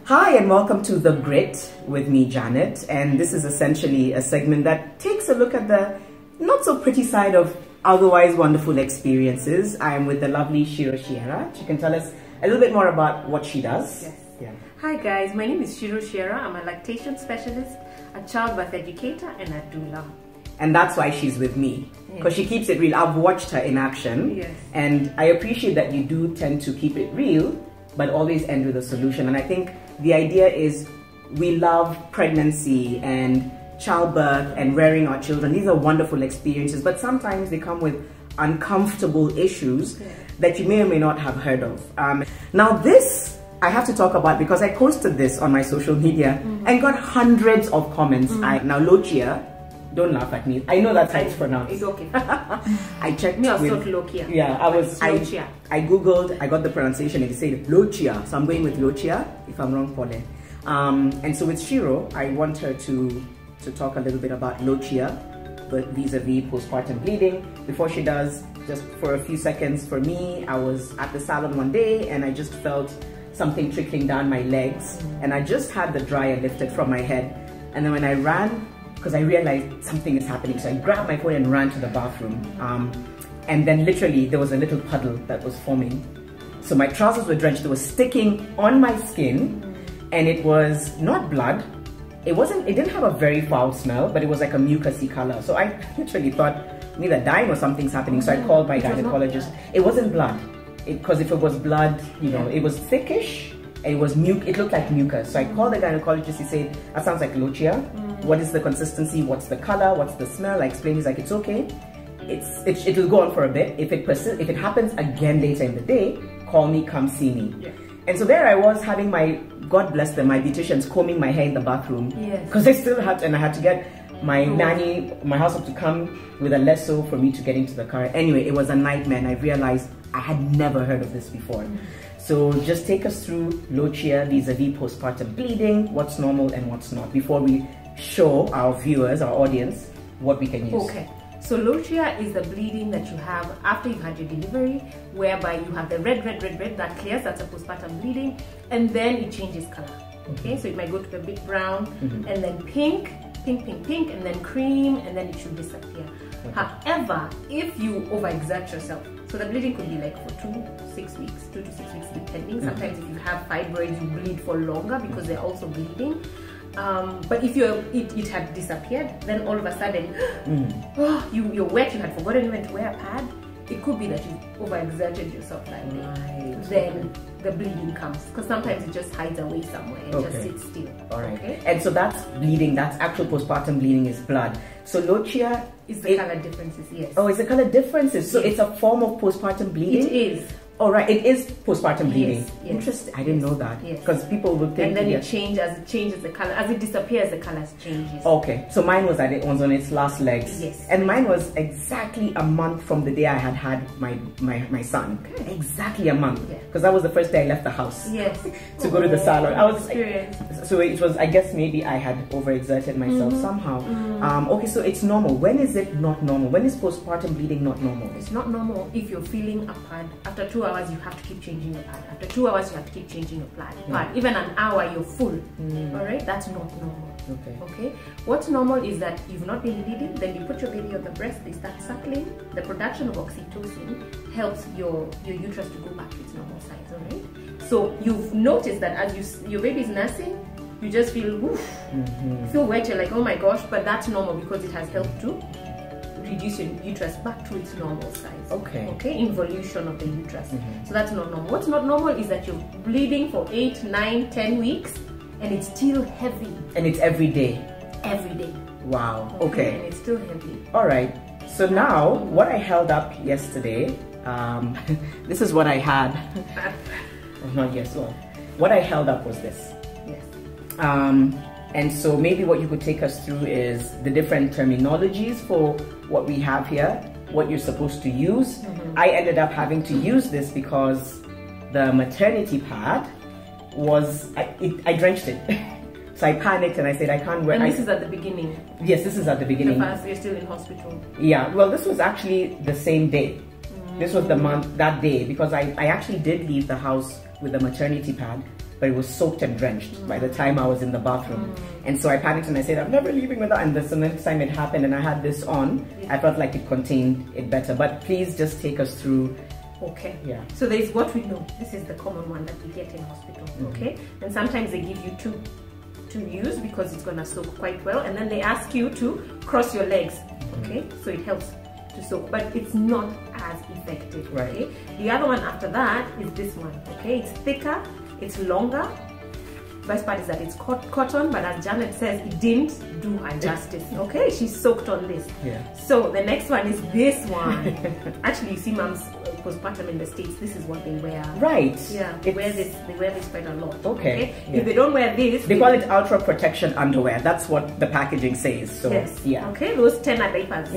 Hi and welcome to The Grit with me, Janet, and this is essentially a segment that takes a look at the not so pretty side of otherwise wonderful experiences. I am with the lovely Ciru Ciera. She can tell us a little bit more about what she does. Yes. Yeah. Hi guys, my name is Ciru Ciera. I'm a lactation specialist, a childbirth educator, and a doula. And that's why she's with me, because she keeps it real. I've watched her in action, yes, and I appreciate that you do tend to keep it real, but always end with a solution. And I think the idea is we love pregnancy and childbirth and rearing our children. These are wonderful experiences, but sometimes they come with uncomfortable issues that you may or may not have heard of. Now this, I have to talk about because I posted this on my social media and got hundreds of comments. Now Lochia, don't laugh at me. I know that's how it's pronounced. It's okay. I checked Me with... Lochia. Yeah, Lochia. I googled, I got the pronunciation and it said Lochia. So I'm going with Lochia. If I'm wrong, Pole. And so with Ciru, I want her to talk a little bit about Lochia, but vis-a-vis postpartum bleeding. Before she does, just for a few seconds, for me, I was at the salon one day and I just felt something trickling down my legs, and I just had the dryer lifted from my head. And then when I ran, because I realized something is happening, so I grabbed my phone and ran to the bathroom. And then literally there was a little puddle that was forming. So my trousers were drenched, they were sticking on my skin, and it was not blood. It didn't have a very foul smell, but it was like a mucousy color. So I literally thought either dying or something's happening. So I called my gynecologist. It wasn't blood, because if it was blood, you know, it was thickish. It looked like mucus. So I called the gynecologist. He said, that sounds like Lochia. What is the consistency? What's the color? What's the smell? I explained. He's like, it's okay. It will go on for a bit. If it persists, if it happens again later in the day, call me, come see me. Yeah. And so there I was having my, God bless them, my beauticians combing my hair in the bathroom. Yes. Because I still had to, and I had to get my nanny, my househelp to come with a lasso for me to get into the car. Anyway, it was a nightmare, and I realized I had never heard of this before. So just take us through Lochia vis-a-vis postpartum bleeding, what's normal and what's not, before we show our viewers, our audience, what we can use. Okay. So Lochia is the bleeding that you have after you've had your delivery, whereby you have the red that clears, that's a postpartum bleeding, and then it changes color. Okay, so it might go to a bit brown, and then pink, and then cream, and then it should disappear. However, if you overexert yourself, so the bleeding could be like for 2 to 6 weeks, depending. Sometimes if you have fibroids, you bleed for longer because they're also bleeding. But if it had disappeared, then all of a sudden, you're wet, you had forgotten even to wear a pad. It could be that you overexerted yourself that day. Then the bleeding comes, because sometimes it just hides away somewhere and just sits still. All right. Okay? And so that's bleeding, that's actual postpartum bleeding is blood. So Lochia is the color differences, yes. Oh, it's the color differences. So it's a form of postpartum bleeding? It is. All right, it is postpartum bleeding. Yes. Interesting. I didn't know that. Because people would think. And then it changes the color. As it disappears, the color changes. Okay, so mine was on its last legs. Yes. And mine was exactly a month from the day I had my son. Okay. Exactly a month. Because that was the first day I left the house. Yes. To go to the salon. I was experienced. So it was, I guess maybe I had overexerted myself somehow. Okay, so it's normal. When is it not normal? When is postpartum bleeding not normal? It's not normal if you're feeling a pad. After 2 hours, you have to keep changing your pad. After 2 hours, you have to keep changing your pad. Even an hour, you're full. All right, that's not normal. Okay. What's normal is that you've not been bleeding. Then you put your baby on the breast. They start suckling. The production of oxytocin helps your uterus to go back to its normal size. All right. So you've noticed that as your baby is nursing, you just feel woof, feel wet. You're like, oh my gosh, but that's normal because it has helped to reduce your uterus back to its normal size. Okay, involution of the uterus. So that's not normal. What's not normal is that you're bleeding for 8, 9, 10 weeks and it's still heavy. And it's every day? Every day. Wow, okay. And it's still heavy. All right, so now what I held up yesterday, this is what I had. Not yes, well, what I held up was this. Yes. And so maybe what you could take us through is the different terminologies for what we have here, what you're supposed to use. I ended up having to use this because the maternity pad was, I drenched it. So I panicked and I said, I can't wear. And this is at the beginning? Yes, this is at the beginning. The first, you're still in hospital? Yeah, well, this was actually the same day. This was the month, that day, because I actually did leave the house with the maternity pad but it was soaked and drenched by the time I was in the bathroom. And so I panicked and I said, I'm never leaving without. And the next time it happened and I had this on, I felt like it contained it better. But please just take us through. Okay. Yeah. So there's what we know. This is the common one that we get in hospital. Okay. And sometimes they give you two to use because it's gonna soak quite well. And then they ask you to cross your legs. Okay. So it helps to soak, but it's not as effective. Right. Okay. The other one after that is this one. Okay. It's thicker. It's longer. Best part is that it's cotton, but as Janet says, it didn't do her justice. Okay, she soaked on this. Yeah. So the next one is this one. Actually, you see moms postpartum in the States, this is what they wear. Right. Yeah, they wear this quite a lot. Okay. Yeah. If they don't wear this, they call it ultra protection underwear. That's what the packaging says. So yes. Yeah. Okay, those 10 diapers.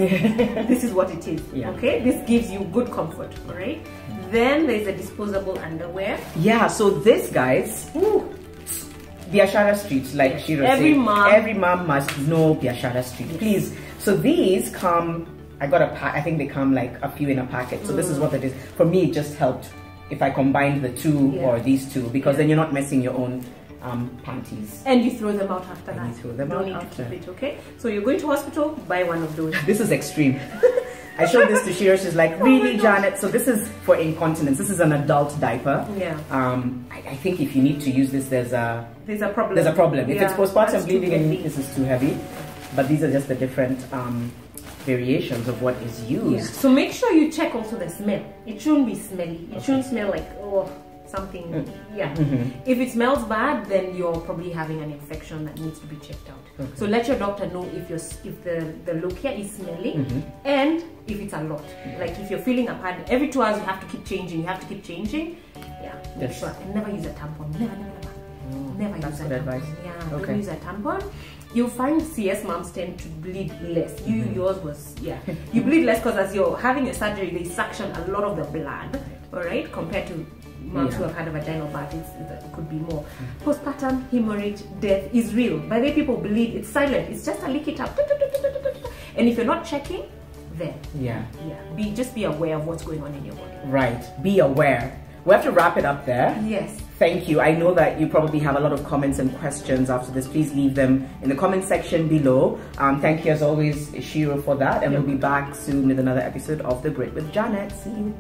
This is what it is. Yeah. Okay, this gives you good comfort. All right. Then there's a disposable underwear. Yeah. So this, guys. Woo, Biashara Street, like Ciru said. Every mom must know Biashara Street. Yes. Please. So these come, I got a pack, I think they come like a few in a packet. So this is what it is. For me, it just helped if I combined the two or these two, because then you're not messing your own panties. And you throw them out after that. You throw them Don't out need after. to keep it, okay? So you're going to hospital, buy one of those. This is extreme. I showed this to Ciru. She's like, really, Janet? So this is for incontinence. This is an adult diaper. Yeah. I think if you need to use this, there's a problem. There's a problem. If it's postpartum bleeding and this is too heavy, but these are just the different variations of what is used. Yeah. So make sure you check also the smell. It shouldn't be smelly. It shouldn't smell like something. Yeah. If it smells bad, then you're probably having an infection that needs to be checked out. So let your doctor know if the Lochia is smelly and if it's a lot. Like if you're feeling a pad, every 2 hours you have to keep changing. Yeah. Make sure. And never use a tampon. Never use a tampon. Advice. Yeah. Don't use a tampon. You'll find CS moms tend to bleed less. Yours was, you bleed less because as you're having a surgery, they suction a lot of the blood, all right, compared to moms who have had a vaginal birth. It could be more. Postpartum hemorrhage death is real. By the way people bleed, it's silent. It's just a leak it up. And if you're not checking, then just be aware of what's going on in your body. Right. Be aware. We have to wrap it up there. Yes. Thank you. I know that you probably have a lot of comments and questions after this. Please leave them in the comment section below. Thank you as always, Ciru, for that. And we'll be back soon with another episode of The Grit with Janet. See you.